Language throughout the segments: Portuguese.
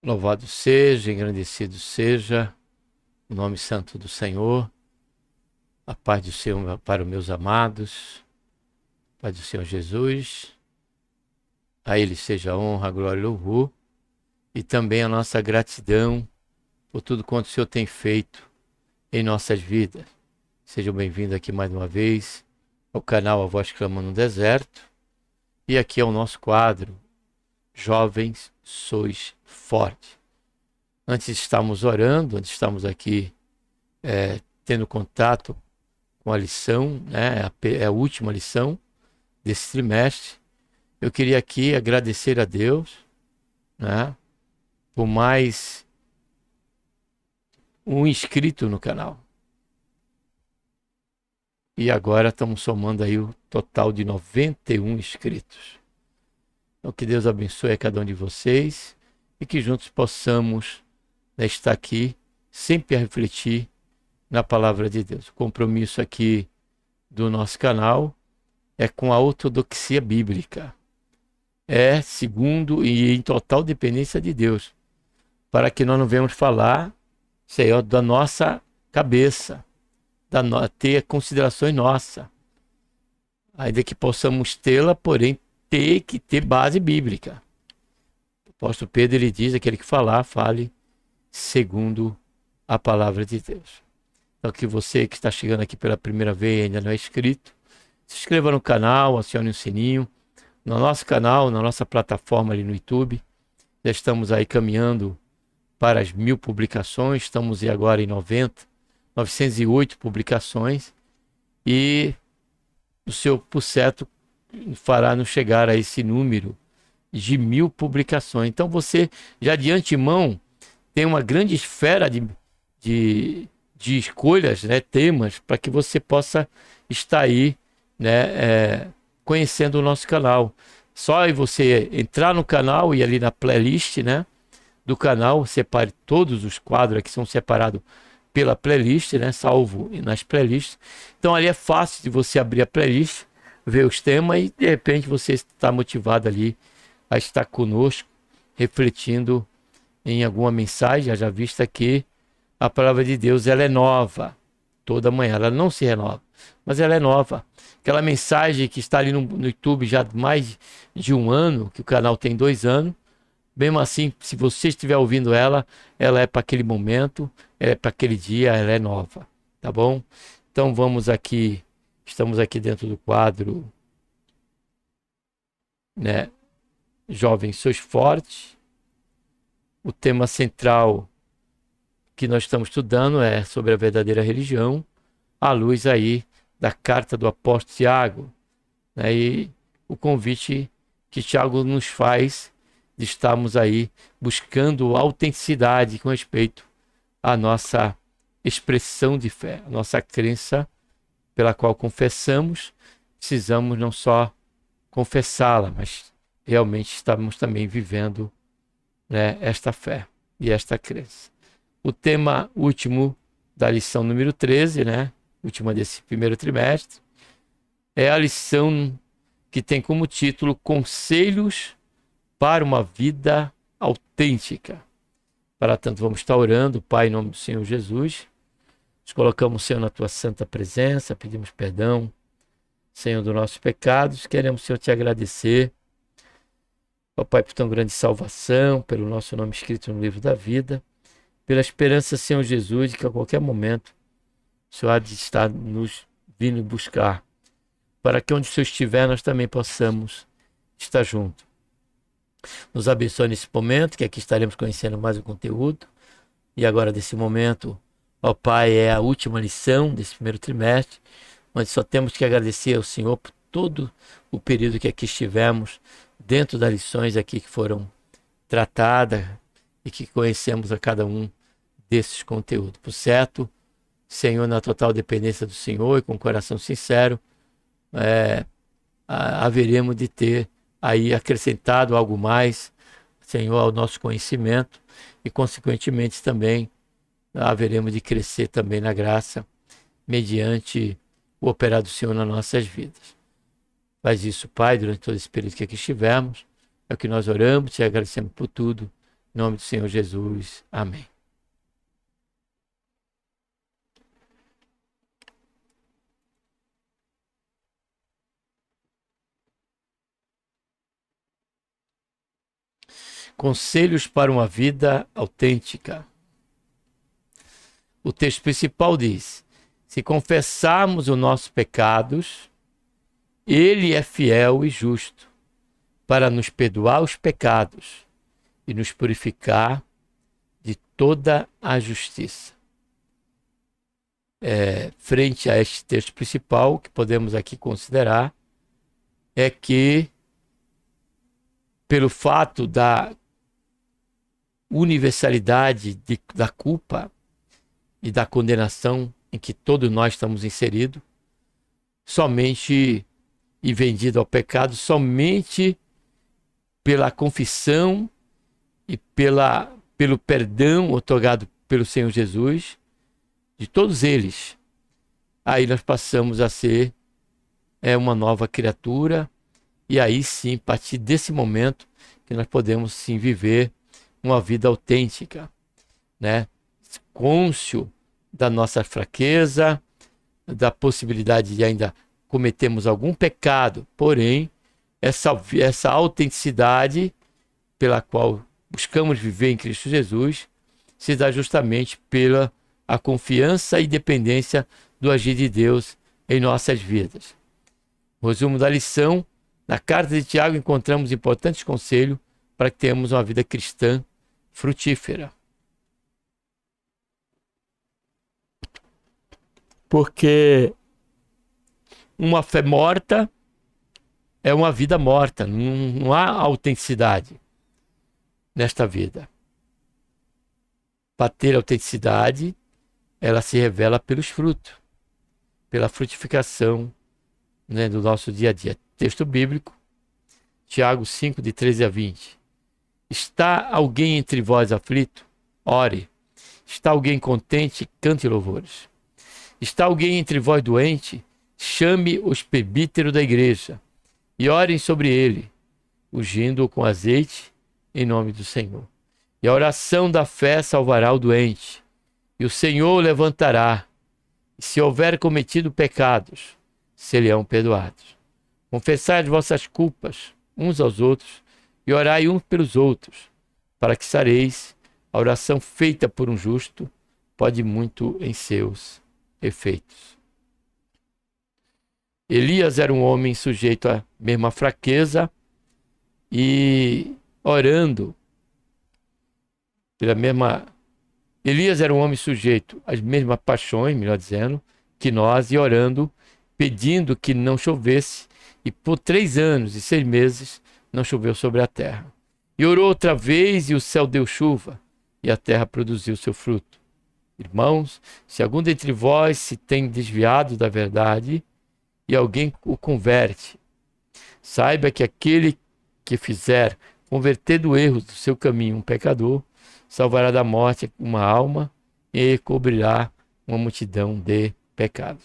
Louvado seja, engrandecido seja o nome santo do Senhor. A paz do Senhor para os meus amados. A paz do Senhor Jesus. A Ele seja a honra, a glória e o louvor. E também a nossa gratidão por tudo quanto o Senhor tem feito em nossas vidas. Sejam bem-vindos aqui mais uma vez ao canal A Voz Clama no Deserto. E aqui é o nosso quadro, Jovens Sois Fortes. Antes estamos orando, antes estamos aqui tendo contato com a lição, né? É a última lição desse trimestre. Eu queria aqui agradecer a Deus, né, por mais um inscrito no canal. E agora estamos somando aí o total de 91 inscritos. Então que Deus abençoe a cada um de vocês e que juntos possamos estar aqui sempre a refletir na palavra de Deus. O compromisso aqui do nosso canal é com a ortodoxia bíblica. É segundo e em total dependência de Deus, para que nós não venhamos falar, Senhor, da nossa cabeça, ter considerações nossas, ainda que possamos tê-la, porém ter que ter base bíblica. O apóstolo Pedro, ele diz, aquele que falar, fale segundo a palavra de Deus. Então que você que está chegando aqui pela primeira vez e ainda não é inscrito, se inscreva no canal, acione o sininho. No nosso canal, na nossa plataforma ali no YouTube, já estamos aí caminhando para as 1000 publicações, estamos agora em 908 publicações, e o Senhor, por certo, fará nos chegar a esse número de 1000 publicações. Então você já de antemão tem uma grande esfera de escolhas, né, temas, para que você possa estar aí, né, conhecendo o nosso canal. Só aí você entrar no canal e ali na playlist, né, do canal, separe todos os quadros que são separados pela playlist, né, salvo nas playlists. Então ali é fácil de você abrir a playlist, ver os temas e de repente você está motivado ali a estar conosco, refletindo em alguma mensagem. Já vista que a palavra de Deus, ela é nova toda manhã, ela não se renova, mas ela é nova. Aquela mensagem que está ali no YouTube já há mais de um ano, que o canal tem 2 anos, mesmo assim, se você estiver ouvindo ela é para aquele momento, ela é para aquele dia, ela é nova, tá bom? Então vamos aqui, estamos aqui dentro do quadro, né, Jovens Sois Fortes. O tema central que nós estamos estudando é sobre a verdadeira religião, à luz aí da carta do apóstolo Tiago, né? E o convite que Tiago nos faz de estarmos aí buscando autenticidade com respeito à nossa expressão de fé, a nossa crença pela qual confessamos. Precisamos não só confessá-la, mas realmente estamos também vivendo, né, esta fé e esta crença. O tema último da lição número 13, né, última desse primeiro trimestre, é a lição que tem como título Conselhos para uma Vida Autêntica. Para tanto, vamos estar orando. Pai, em nome do Senhor Jesus, nos colocamos, Senhor, na tua santa presença, pedimos perdão, Senhor, dos nossos pecados. Queremos, Senhor, te agradecer, ó Pai, por tão grande salvação, pelo nosso nome escrito no livro da vida, pela esperança, Senhor Jesus, de que a qualquer momento o Senhor há de estar nos vindo buscar, para que onde o Senhor estiver, nós também possamos estar junto. Nos abençoe nesse momento, que aqui estaremos conhecendo mais o conteúdo. E agora, desse momento, ó Pai, é a última lição desse primeiro trimestre, onde só temos que agradecer ao Senhor por todo o período que aqui estivemos, dentro das lições aqui que foram tratadas e que conhecemos a cada um desses conteúdos. Por certo, Senhor, na total dependência do Senhor e com o coração sincero, haveremos de ter aí acrescentado algo mais, Senhor, ao nosso conhecimento e, consequentemente, também haveremos de crescer também na graça, mediante o operar do Senhor nas nossas vidas. Faz isso, Pai, durante todo esse período que aqui estivermos. É o que nós oramos, te agradecemos por tudo. Em nome do Senhor Jesus. Amém. Conselhos para uma vida autêntica. O texto principal diz: se confessarmos os nossos pecados, Ele é fiel e justo para nos perdoar os pecados e nos purificar de toda a justiça. Frente a este texto principal, o que podemos aqui considerar é que, pelo fato da universalidade da culpa e da condenação em que todos nós estamos inseridos, somente e vendido ao pecado, somente pela confissão e pelo perdão otorgado pelo Senhor Jesus, de todos eles, aí nós passamos a ser uma nova criatura, e aí sim, a partir desse momento, que nós podemos sim viver uma vida autêntica, né? Cônscio da nossa fraqueza, da possibilidade de ainda cometermos algum pecado, porém, essa autenticidade pela qual buscamos viver em Cristo Jesus se dá justamente pela a confiança e dependência do agir de Deus em nossas vidas. No resumo da lição, na carta de Tiago encontramos importantes conselhos para que tenhamos uma vida cristã frutífera. Porque uma fé morta é uma vida morta, não há autenticidade nesta vida. Para ter autenticidade, ela se revela pelos frutos, pela frutificação, né, do nosso dia a dia. Texto bíblico, Tiago 5, de 13 a 20. Está alguém entre vós aflito? Ore. Está alguém contente? Cante louvores. Está alguém entre vós doente? Chame os presbíteros da igreja e orem sobre ele, ungindo-o com azeite em nome do Senhor. E a oração da fé salvará o doente, e o Senhor o levantará. E se houver cometido pecados, serão perdoados. Confessai as vossas culpas uns aos outros e orai uns pelos outros, para que sareis. A oração feita por um justo pode muito em seus efeitos. Elias era um homem sujeito à mesma fraqueza e orando pela mesma... Elias era um homem sujeito às mesmas paixões, melhor dizendo, que nós, e orando, pedindo que não chovesse, e por 3 anos e 6 meses não choveu sobre a terra. E orou outra vez, e o céu deu chuva, e a terra produziu seu fruto. Irmãos, se algum dentre vós se tem desviado da verdade, e alguém o converte, saiba que aquele que fizer converter do erro do seu caminho um pecador, salvará da morte uma alma e cobrirá uma multidão de pecados.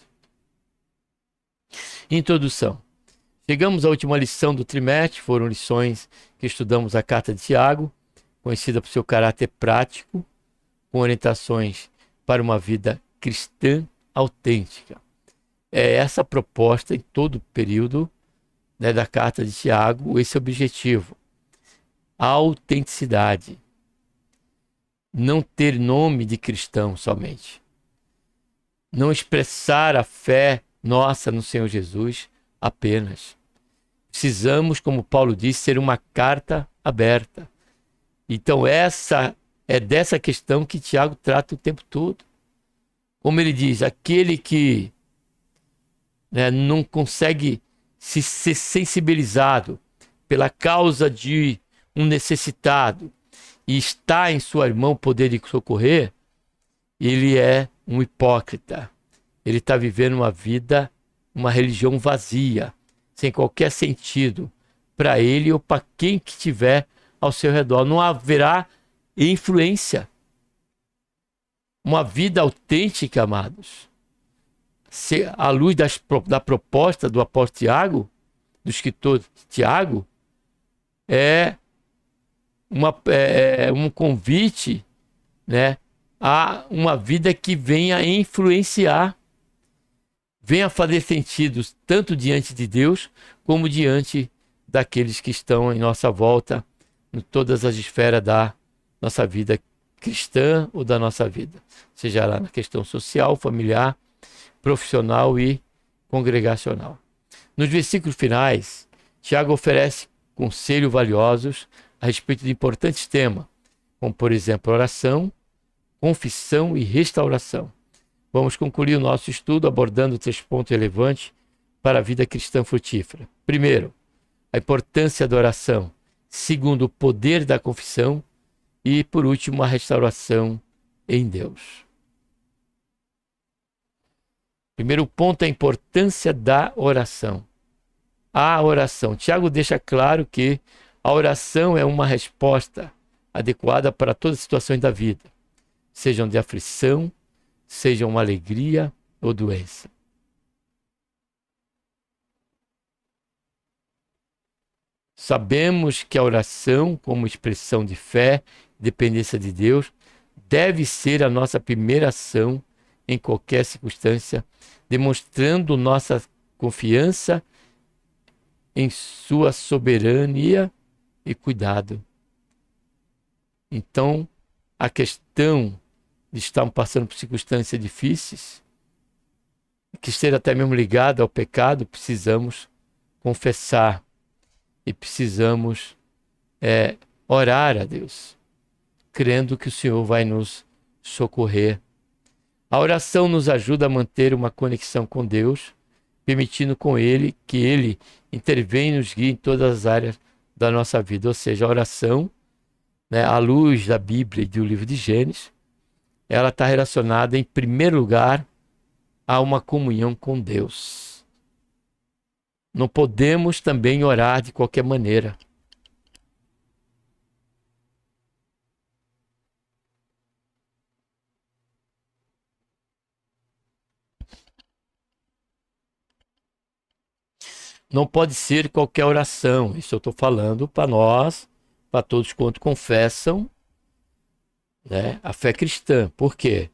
Introdução. Chegamos à última lição do trimestre, foram lições que estudamos a carta de Tiago, conhecida por seu caráter prático, com orientações para uma vida cristã autêntica. É essa a proposta em todo o período, né, da carta de Tiago, esse objetivo. A autenticidade. Não ter nome de cristão somente. Não expressar a fé nossa no Senhor Jesus apenas. Precisamos, como Paulo disse, ser uma carta aberta. Então essa é dessa questão que Tiago trata o tempo todo. Como ele diz, aquele que, né, não consegue se ser sensibilizado pela causa de um necessitado e está em sua mão poder de socorrer, ele é um hipócrita. Ele está vivendo uma vida, uma religião vazia, sem qualquer sentido para ele ou para quem que estiver ao seu redor. Não haverá influência. Uma vida autêntica, amados, à luz da proposta do apóstolo Tiago, do escritor Tiago, é um convite, né, a uma vida que venha influenciar, venha fazer sentido tanto diante de Deus como diante daqueles que estão em nossa volta, em todas as esferas da nossa vida cristã ou da nossa vida, seja lá na questão social, familiar, profissional e congregacional. Nos versículos finais, Tiago oferece conselhos valiosos a respeito de importantes temas, como, por exemplo, oração, confissão e restauração. Vamos concluir o nosso estudo abordando 3 pontos relevantes para a vida cristã frutífera. Primeiro, a importância da oração. Segundo, o poder da confissão. E, por último, a restauração em Deus. Primeiro ponto é a importância da oração. A oração. Tiago deixa claro que a oração é uma resposta adequada para todas as situações da vida, sejam de aflição, sejam uma alegria ou doença. Sabemos que a oração, como expressão de fé, dependência de Deus, deve ser a nossa primeira ação em qualquer circunstância, demonstrando nossa confiança em sua soberania e cuidado. Então, a questão de estarmos passando por circunstâncias difíceis, que esteja até mesmo ligado ao pecado, precisamos confessar e precisamos orar a Deus, crendo que o Senhor vai nos socorrer. A oração nos ajuda a manter uma conexão com Deus, permitindo que Ele intervenha e nos guie em todas as áreas da nossa vida. Ou seja, a oração, né, à luz da Bíblia e do livro de Gênesis, ela está relacionada, em primeiro lugar, a uma comunhão com Deus. Não podemos também orar de qualquer maneira. Não pode ser qualquer oração. Isso eu estou falando para nós, para todos quanto confessam, né, a fé cristã. Por quê?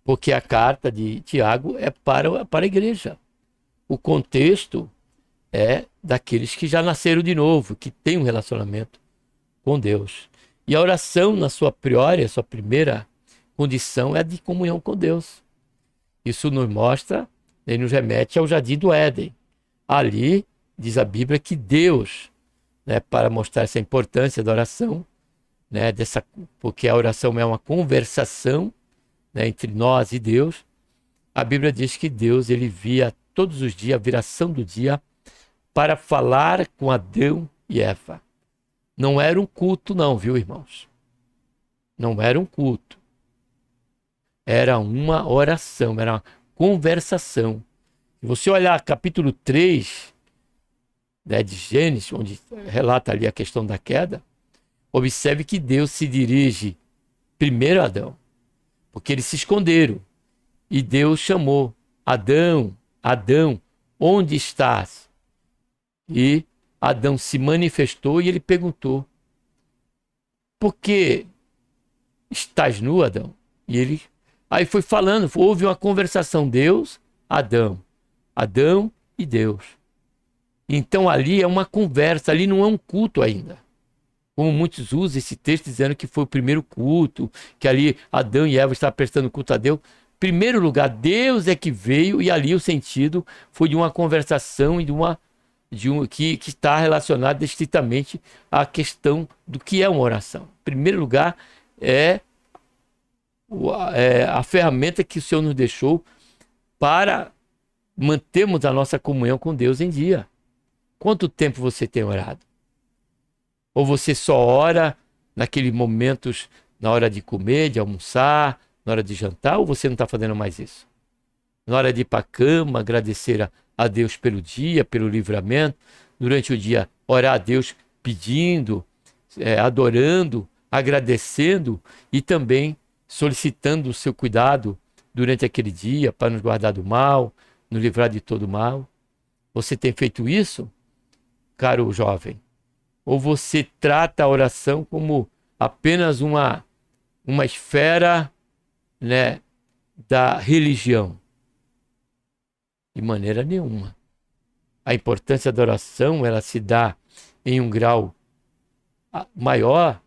Porque a carta de Tiago é para a igreja. O contexto é daqueles que já nasceram de novo, que têm um relacionamento com Deus. E a oração, na sua priori, a sua primeira condição é de comunhão com Deus. Isso nos mostra e nos remete ao jardim do Éden. Ali, diz a Bíblia, que Deus, né, para mostrar essa importância da oração, né, porque a oração é uma conversação, né, entre nós e Deus, a Bíblia diz que Deus ele via todos os dias, a viração do dia, para falar com Adão e Eva. Não era um culto não, viu, irmãos? Não era um culto. Era uma oração, era uma conversação. Se você olhar capítulo 3, né, de Gênesis, onde relata ali a questão da queda, observe que Deus se dirige primeiro a Adão, porque eles se esconderam. E Deus chamou: Adão, Adão, onde estás? E Adão se manifestou e ele perguntou: por que estás nu, Adão? E ele aí foi falando, houve uma conversação, Deus, Adão, Adão e Deus. Então ali é uma conversa, ali não é um culto ainda. Como muitos usam esse texto dizendo que foi o primeiro culto, que ali Adão e Eva estavam prestando culto a Deus. Em primeiro lugar, Deus é que veio, e ali o sentido foi de uma conversação e que está relacionado estritamente à questão do que é uma oração. Em primeiro lugar, é a ferramenta que o Senhor nos deixou para mantermos a nossa comunhão com Deus em dia. Quanto tempo você tem orado? Ou você só ora naqueles momentos, na hora de comer, de almoçar, na hora de jantar, ou você não está fazendo mais isso? Na hora de ir para a cama, agradecer a Deus pelo dia, pelo livramento, durante o dia orar a Deus pedindo, adorando, agradecendo e também solicitando o seu cuidado durante aquele dia para nos guardar do mal, nos livrar de todo mal? Você tem feito isso, caro jovem? Ou você trata a oração como apenas uma esfera, né, da religião? De maneira nenhuma. A importância da oração, ela se dá em um grau maior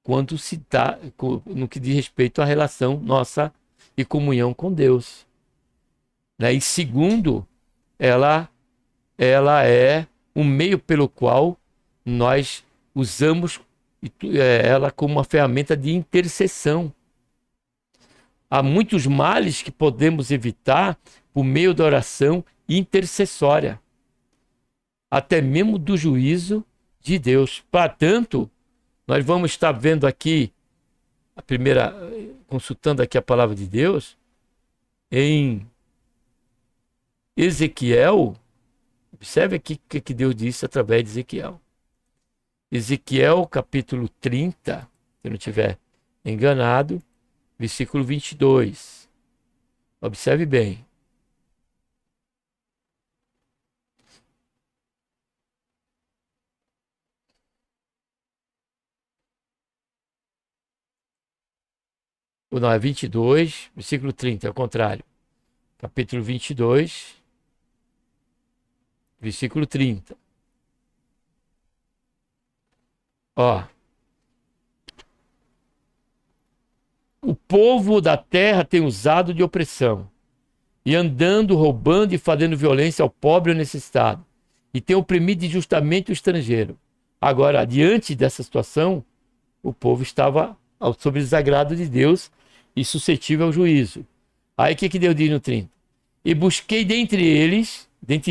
quando se dá no que diz respeito à relação nossa e comunhão com Deus, né? E segundo, ela é um meio pelo qual nós usamos ela como uma ferramenta de intercessão. Há muitos males que podemos evitar por meio da oração intercessória, até mesmo do juízo de Deus. Portanto, nós vamos estar vendo aqui, consultando aqui a palavra de Deus, em Ezequiel. Observe aqui o que Deus disse através de Ezequiel. Ezequiel, capítulo 30, se eu não estiver enganado, versículo 22. Observe bem. Ou não, é 22, versículo 30, é o contrário. Capítulo 22, versículo 30. Ó. O povo da terra tem usado de opressão, e andando, roubando e fazendo violência ao pobre e ao necessitado, e tem oprimido injustamente o estrangeiro. Agora, diante dessa situação, o povo estava sob o desagrado de Deus e suscetível ao juízo. Aí o que Deus diz no 30? E busquei dentre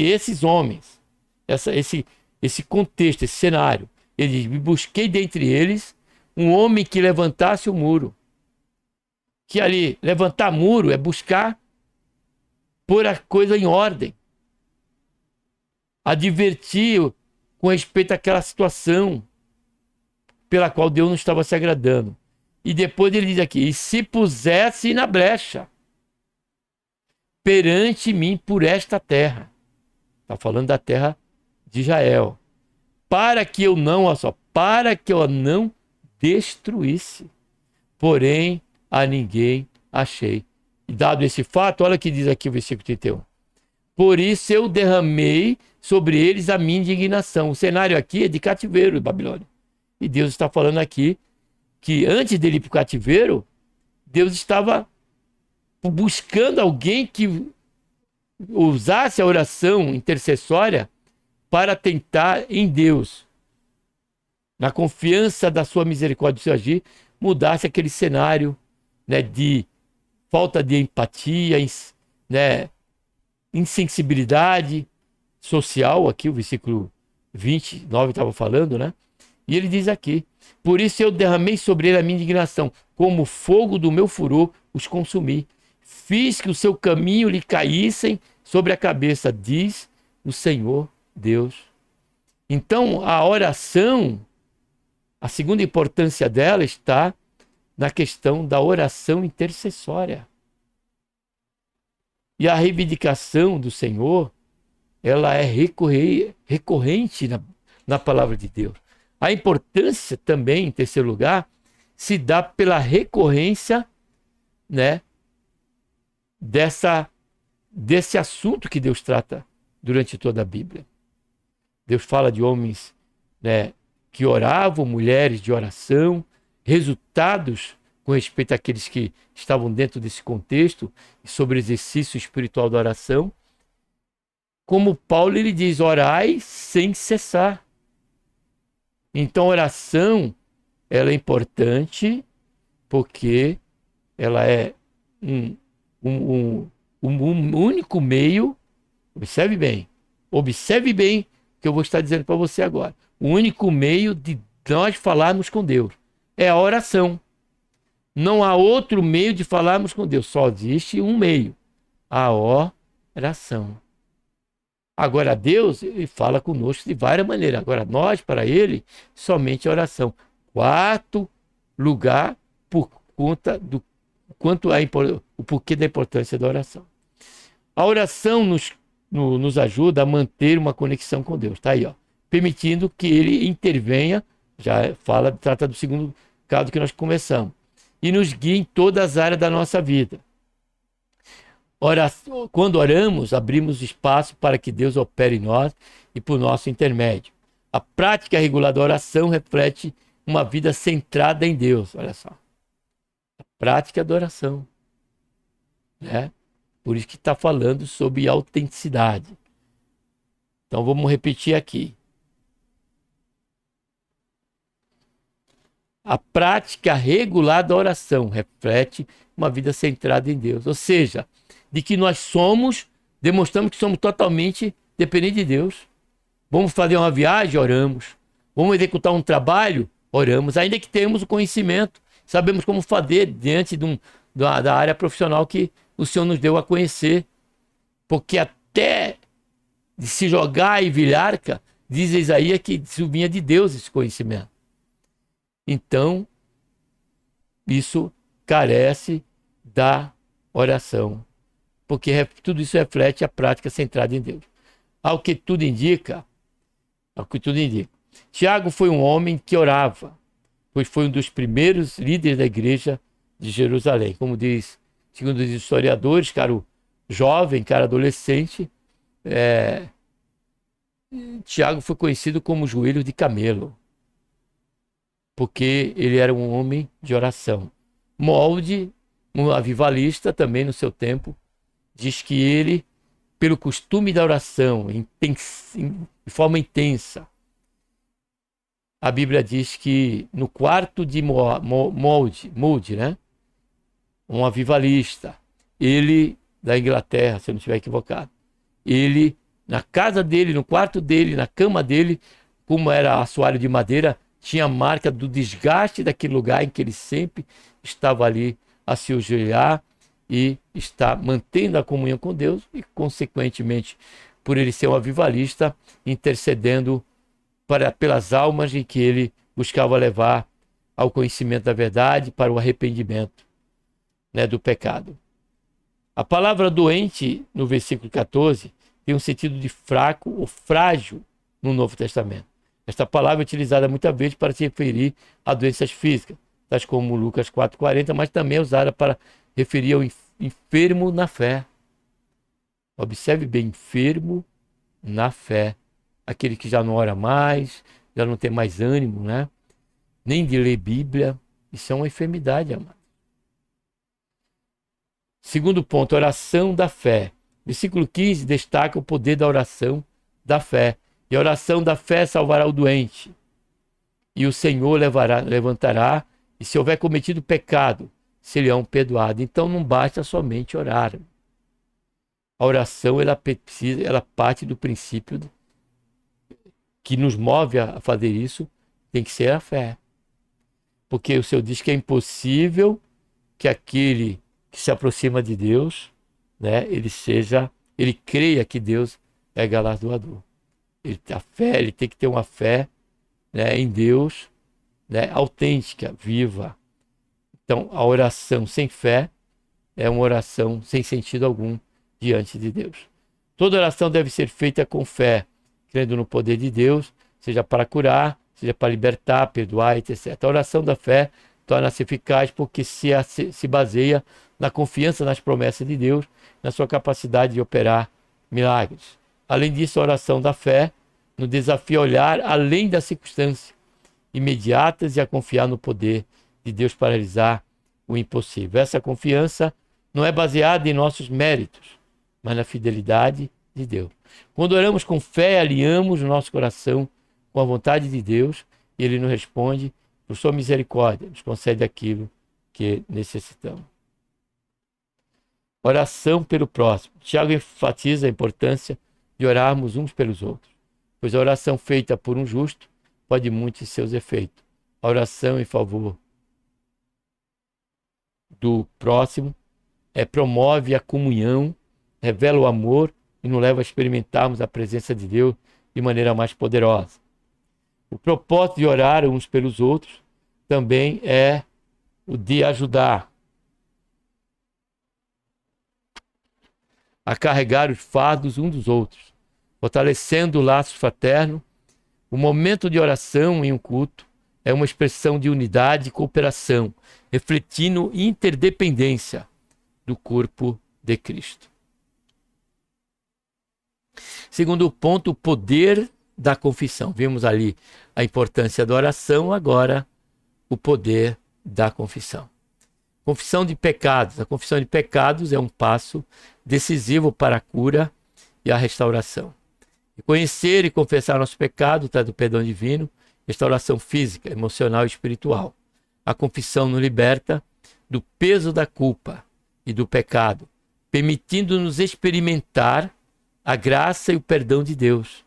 esses homens, esse contexto, esse cenário. Ele diz, busquei dentre eles um homem que levantasse o muro. Que ali, levantar muro é buscar pôr a coisa em ordem. Advertir com respeito àquela situação pela qual Deus não estava se agradando. E depois ele diz aqui, e se pusesse na brecha perante mim por esta terra. Está falando da terra de Israel. Para que eu não destruísse. Porém, a ninguém achei. E dado esse fato, olha o que diz aqui o versículo 31. Por isso eu derramei sobre eles a minha indignação. O cenário aqui é de cativeiro, Babilônia. E Deus está falando aqui que antes dele ir para o cativeiro, Deus estava buscando alguém que usasse a oração intercessória para tentar em Deus, na confiança da sua misericórdia, do seu agir, mudasse aquele cenário, né, de falta de empatia, né, insensibilidade social. Aqui o versículo 29 estava falando, né? E ele diz aqui, por isso eu derramei sobre ele a minha indignação, como fogo do meu furor os consumi. Fiz que o seu caminho lhe caíssem sobre a cabeça, diz o Senhor Deus. Então, a oração, a segunda importância dela está na questão da oração intercessória. E a reivindicação do Senhor, ela é recorrente na palavra de Deus. A importância também, em terceiro lugar, se dá pela recorrência, né, desse assunto que Deus trata durante toda a Bíblia. Deus fala de homens, né, que oravam, mulheres de oração, resultados com respeito àqueles que estavam dentro desse contexto e sobre o exercício espiritual da oração. Como Paulo, ele diz, orai sem cessar. Então, a oração, ela é importante porque ela é um único meio. Observe bem o que eu vou estar dizendo para você agora. O único meio de nós falarmos com Deus é a oração. Não há outro meio de falarmos com Deus, só existe um meio, a oração. Agora, Deus, ele fala conosco de várias maneiras. Agora, nós, para ele, somente a oração. Quarto lugar, por conta do o porquê da importância da oração. A oração nos ajuda a manter uma conexão com Deus, tá aí, ó, permitindo que Ele intervenha, trata do segundo caso que nós começamos, e nos guie em todas as áreas da nossa vida. Quando oramos, abrimos espaço para que Deus opere em nós e por nosso intermédio. A prática regular da oração reflete uma vida centrada em Deus. Olha só. A prática da oração. Né? Por isso que está falando sobre autenticidade. Então vamos repetir aqui. A prática regular da oração reflete uma vida centrada em Deus. Ou seja, de que nós demonstramos que somos totalmente dependentes de Deus. Vamos fazer uma viagem, oramos. Vamos executar um trabalho, oramos. Ainda que tenhamos o conhecimento, sabemos como fazer diante da área profissional que o Senhor nos deu a conhecer. Porque até de se jogar e vilharca, diz Isaías que vinha de Deus esse conhecimento. Então, isso carece da oração. Porque tudo isso reflete a prática centrada em Deus. Ao que tudo indica, Tiago foi um homem que orava, pois foi um dos primeiros líderes da igreja de Jerusalém. Como diz, segundo os historiadores, cara jovem, cara adolescente, Tiago foi conhecido como joelho de camelo, porque ele era um homem de oração. Molde, um avivalista também no seu tempo, diz que ele, pelo costume da oração, de forma intensa, a Bíblia diz que no quarto de Molde, né? Um avivalista, ele da Inglaterra, se eu não estiver equivocado, ele, na casa dele, no quarto dele, na cama dele, como era assoalho de madeira, tinha a marca do desgaste daquele lugar em que ele sempre estava ali a se ajoelhar e está mantendo a comunhão com Deus e, consequentemente, por ele ser um avivalista, intercedendo pelas almas em que ele buscava levar ao conhecimento da verdade, para o arrependimento, né, do pecado. A palavra doente, no versículo 14, tem um sentido de fraco ou frágil no Novo Testamento. Esta palavra é utilizada muitas vezes para se referir a doenças físicas, tais como Lucas 4,40, mas também é usada para referir ao enfermo na fé. Observe bem, enfermo na fé. Aquele que já não ora mais, já não tem mais ânimo, né? Nem de ler Bíblia. Isso é uma enfermidade, amado. Segundo ponto, oração da fé. Versículo 15 destaca o poder da oração da fé. E a oração da fé salvará o doente. E o Senhor levantará, e se houver cometido pecado, serão perdoados. Então não basta somente orar. A oração, ela parte do princípio que nos move a fazer isso, tem que ser a fé. Porque o Senhor diz que é impossível que aquele que se aproxima de Deus, né, ele creia que Deus é galardoador. Ele tem que ter uma fé, né, em Deus, né, autêntica, viva. Então, a oração sem fé é uma oração sem sentido algum diante de Deus. Toda oração deve ser feita com fé, crendo no poder de Deus, seja para curar, seja para libertar, perdoar, etc. A oração da fé torna-se eficaz porque se baseia na confiança nas promessas de Deus, na sua capacidade de operar milagres. Além disso, a oração da fé nos desafia a olhar além das circunstâncias imediatas e a confiar no poder de Deus para realizar o impossível. Essa confiança não é baseada em nossos méritos, mas na fidelidade de Deus. Quando oramos com fé, alinhamos o nosso coração com a vontade de Deus e Ele nos responde por sua misericórdia, nos concede aquilo que necessitamos. Oração pelo próximo. Tiago enfatiza a importância de orarmos uns pelos outros, pois a oração feita por um justo pode muito em seus efeitos. A oração em favor do próximo promove a comunhão, revela o amor e nos leva a experimentarmos a presença de Deus de maneira mais poderosa. O propósito de orar uns pelos outros também é o de ajudar a carregar os fardos uns dos outros, fortalecendo o laço fraterno. O momento de oração em um culto é uma expressão de unidade e cooperação, refletindo interdependência do corpo de Cristo. Segundo ponto, o poder da confissão. Vimos ali a importância da oração, agora o poder da confissão. Confissão de pecados. A confissão de pecados é um passo decisivo para a cura e a restauração. Reconhecer e confessar nosso pecado traz o perdão divino, restauração física, emocional e espiritual. A confissão nos liberta do peso da culpa e do pecado, permitindo-nos experimentar a graça e o perdão de Deus.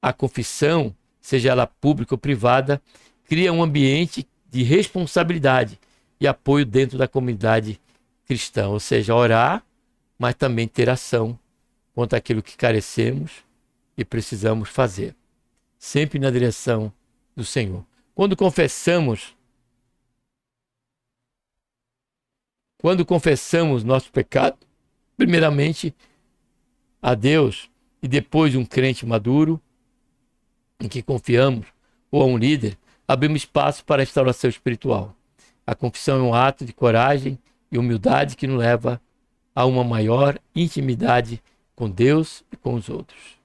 A confissão, seja ela pública ou privada, cria um ambiente de responsabilidade e apoio dentro da comunidade cristã, ou seja, orar, mas também ter ação contra aquilo que carecemos e precisamos fazer, sempre na direção do Senhor. Quando confessamos nosso pecado, primeiramente a Deus e depois um crente maduro em que confiamos, ou a um líder, abrimos espaço para a restauração espiritual. A confissão é um ato de coragem e humildade que nos leva a uma maior intimidade com Deus e com os outros.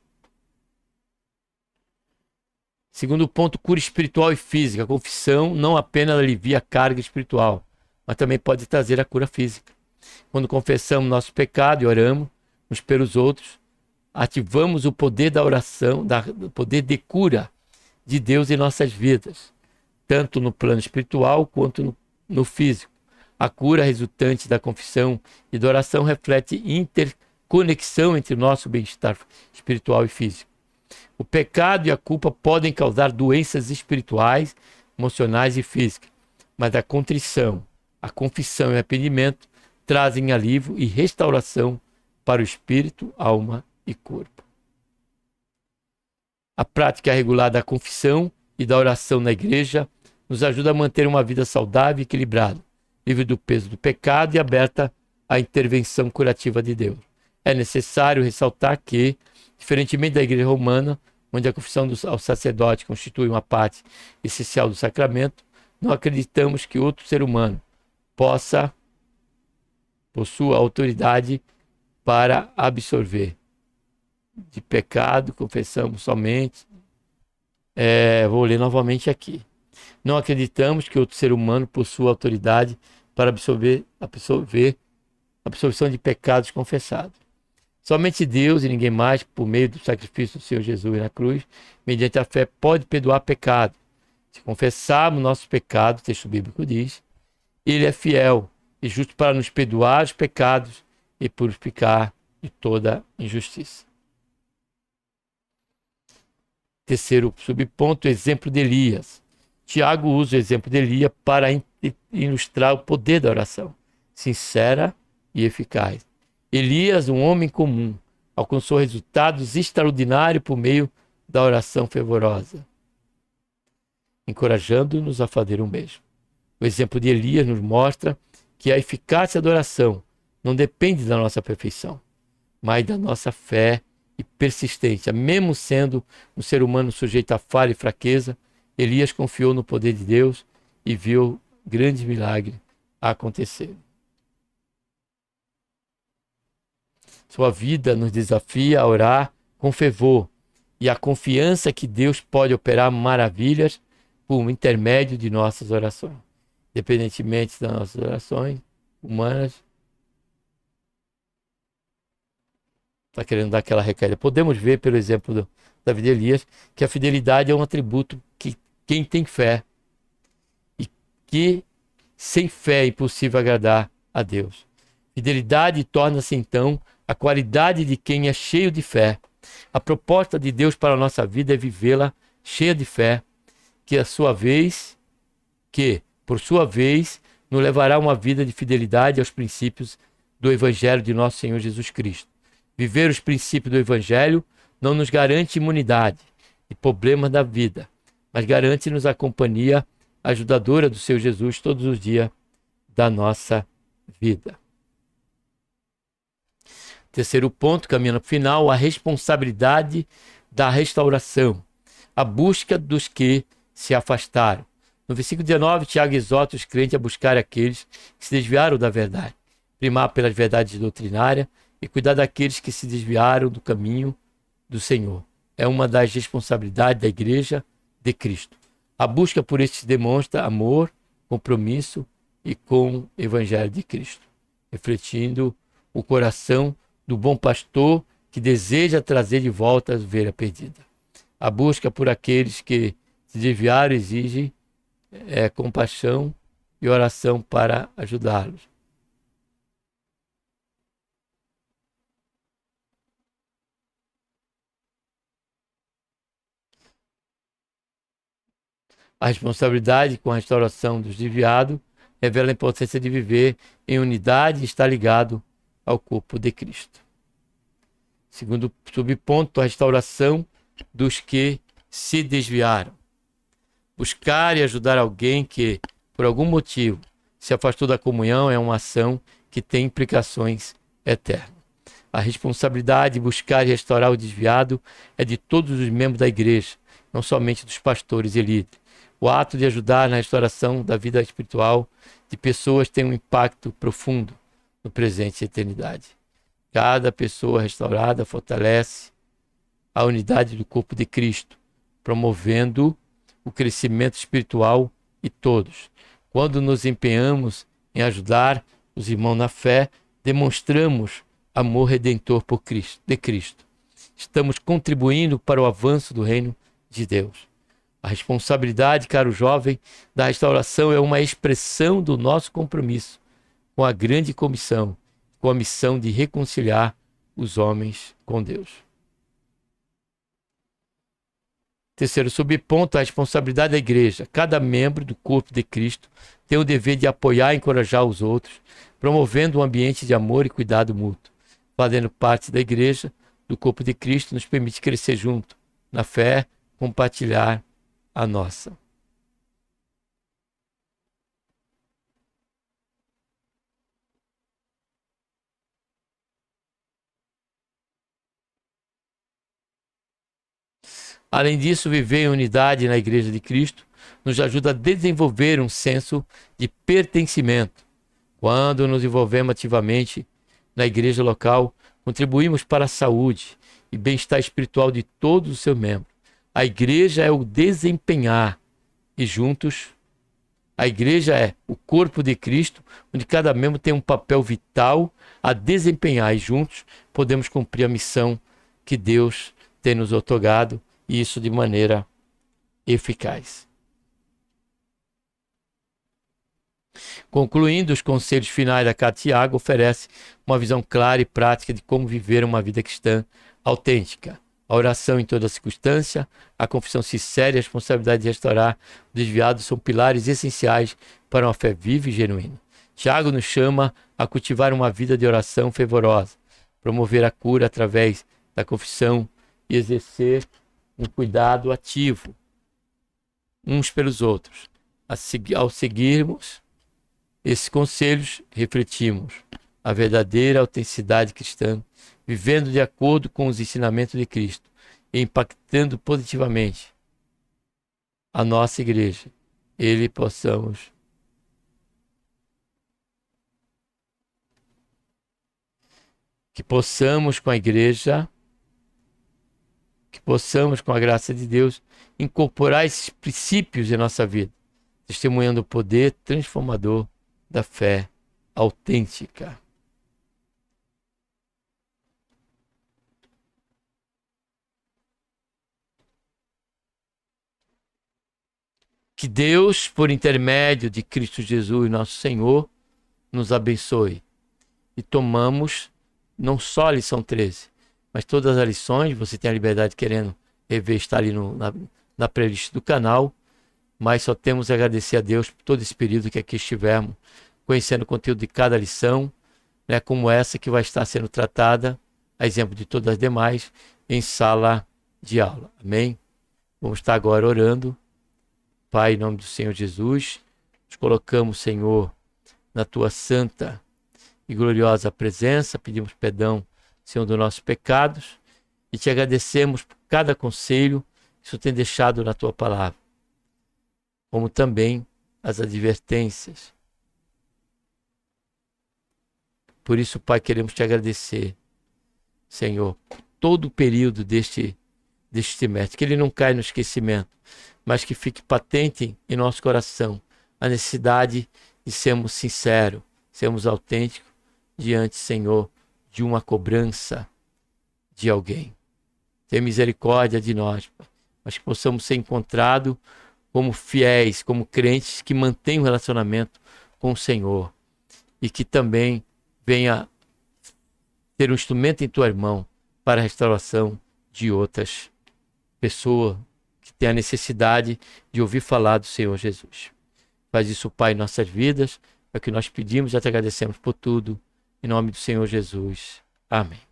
Segundo ponto, cura espiritual e física. A confissão não apenas alivia a carga espiritual, mas também pode trazer a cura física. Quando confessamos nosso pecado e oramos uns pelos outros, ativamos o poder da oração, o poder de cura de Deus em nossas vidas, tanto no plano espiritual quanto no físico. A cura resultante da confissão e da oração reflete interconexão entre o nosso bem-estar espiritual e físico. O pecado e a culpa podem causar doenças espirituais, emocionais e físicas, mas a contrição, a confissão e o arrependimento trazem alívio e restauração para o espírito, alma e corpo. A prática regular da confissão e da oração na igreja nos ajuda a manter uma vida saudável e equilibrada, livre do peso do pecado e aberta à intervenção curativa de Deus. É necessário ressaltar que, diferentemente da igreja romana, onde a confissão ao sacerdote constitui uma parte essencial do sacramento, não acreditamos que outro ser humano possua autoridade para absorver. De pecado, confessamos somente. Vou ler novamente aqui. Não acreditamos que outro ser humano possua autoridade para absorver a absorção de pecados confessados. Somente Deus e ninguém mais, por meio do sacrifício do Senhor Jesus na cruz, mediante a fé, pode perdoar pecado. Se confessarmos nossos pecados, o texto bíblico diz, Ele é fiel e justo para nos perdoar os pecados e purificar de toda injustiça. Terceiro subponto, exemplo de Elias. Tiago usa o exemplo de Elias para ilustrar o poder da oração, sincera e eficaz. Elias, um homem comum, alcançou resultados extraordinários por meio da oração fervorosa, encorajando-nos a fazer o mesmo. O exemplo de Elias nos mostra que a eficácia da oração não depende da nossa perfeição, mas da nossa fé e persistência. Mesmo sendo um ser humano sujeito a falha e fraqueza, Elias confiou no poder de Deus e viu grande milagre acontecer. Sua vida nos desafia a orar com fervor e a confiança que Deus pode operar maravilhas por intermédio de nossas orações. Independentemente das nossas orações humanas, está querendo dar aquela recaída. Podemos ver, pelo exemplo da vida de Elias, que a fidelidade é um atributo que quem tem fé e que sem fé é impossível agradar a Deus. Fidelidade torna-se então a qualidade de quem é cheio de fé. A proposta de Deus para a nossa vida é vivê-la cheia de fé, que por sua vez, nos levará a uma vida de fidelidade aos princípios do Evangelho de nosso Senhor Jesus Cristo. Viver os princípios do Evangelho não nos garante imunidade e problemas da vida, mas garante-nos a companhia ajudadora do seu Jesus todos os dias da nossa vida. Terceiro ponto, caminhando para o final, a responsabilidade da restauração, a busca dos que se afastaram. No versículo 19, Tiago exorta os crentes a buscar aqueles que se desviaram da verdade, primar pelas verdades doutrinárias e cuidar daqueles que se desviaram do caminho do Senhor. É uma das responsabilidades da Igreja de Cristo. A busca por estes demonstra amor, compromisso e com o Evangelho de Cristo, refletindo o coração do bom pastor que deseja trazer de volta a ovelha perdida. A busca por aqueles que se desviaram exige compaixão e oração para ajudá-los. A responsabilidade com a restauração dos desviados revela a importância de viver em unidade e estar ligado ao corpo de Cristo. Segundo subponto, a restauração dos que se desviaram. Buscar e ajudar alguém que, por algum motivo, se afastou da comunhão é uma ação que tem implicações eternas. A responsabilidade de buscar e restaurar o desviado é de todos os membros da igreja, não somente dos pastores e líderes. O ato de ajudar na restauração da vida espiritual de pessoas tem um impacto profundo no presente e eternidade. Cada pessoa restaurada fortalece a unidade do corpo de Cristo, promovendo o crescimento espiritual de todos. Quando nos empenhamos em ajudar os irmãos na fé, demonstramos amor redentor de Cristo. Estamos contribuindo para o avanço do reino de Deus. A responsabilidade, caro jovem, da restauração é uma expressão do nosso compromisso com a grande comissão, com a missão de reconciliar os homens com Deus. Terceiro subponto, a responsabilidade da igreja. Cada membro do corpo de Cristo tem o dever de apoiar e encorajar os outros, promovendo um ambiente de amor e cuidado mútuo. Fazendo parte da igreja, do corpo de Cristo, nos permite crescer junto, na fé, compartilhar a nossa. Além disso, viver em unidade na Igreja de Cristo nos ajuda a desenvolver um senso de pertencimento. Quando nos envolvemos ativamente na igreja local, contribuímos para a saúde e bem-estar espiritual de todos os seus membros. A igreja é o desempenhar e juntos, a igreja é o corpo de Cristo, onde cada membro tem um papel vital a desempenhar e juntos podemos cumprir a missão que Deus tem nos otorgado, e isso de maneira eficaz. Concluindo, os conselhos finais da carta de Tiago oferece uma visão clara e prática de como viver uma vida cristã autêntica. A oração em toda circunstância, a confissão sincera e a responsabilidade de restaurar o desviado são pilares essenciais para uma fé viva e genuína. Tiago nos chama a cultivar uma vida de oração fervorosa, promover a cura através da confissão e exercer um cuidado ativo uns pelos outros. Ao seguirmos esses conselhos, refletimos a verdadeira autenticidade cristã, vivendo de acordo com os ensinamentos de Cristo e impactando positivamente a nossa igreja. Que possamos com a igreja, que possamos com a graça de Deus incorporar esses princípios em nossa vida, testemunhando o poder transformador da fé autêntica. Que Deus, por intermédio de Cristo Jesus, nosso Senhor, nos abençoe. E tomamos não só a lição 13, mas todas as lições. Você tem a liberdade querendo rever, está ali na playlist do canal. Mas só temos a agradecer a Deus por todo esse período que aqui estivemos, conhecendo o conteúdo de cada lição, né, como essa que vai estar sendo tratada, a exemplo de todas as demais, em sala de aula. Amém? Vamos estar agora orando Pai, em nome do Senhor Jesus, nos colocamos, Senhor, na tua santa e gloriosa presença, pedimos perdão, Senhor, dos nossos pecados e te agradecemos por cada conselho que o Senhor tem deixado na tua palavra, como também as advertências. Por isso, Pai, queremos te agradecer, Senhor, por todo o período deste trimestre, que ele não caia no esquecimento, mas que fique patente em nosso coração a necessidade de sermos sinceros, sermos autênticos diante, Senhor, de uma cobrança de alguém. Tenha misericórdia de nós, Pai, mas que possamos ser encontrados como fiéis, como crentes que mantêm o relacionamento com o Senhor e que também venha ter um instrumento em tua mão para a restauração de outras pessoas que têm a necessidade de ouvir falar do Senhor Jesus. Faz isso, Pai, em nossas vidas, é o que nós pedimos e te agradecemos por tudo. Em nome do Senhor Jesus. Amém.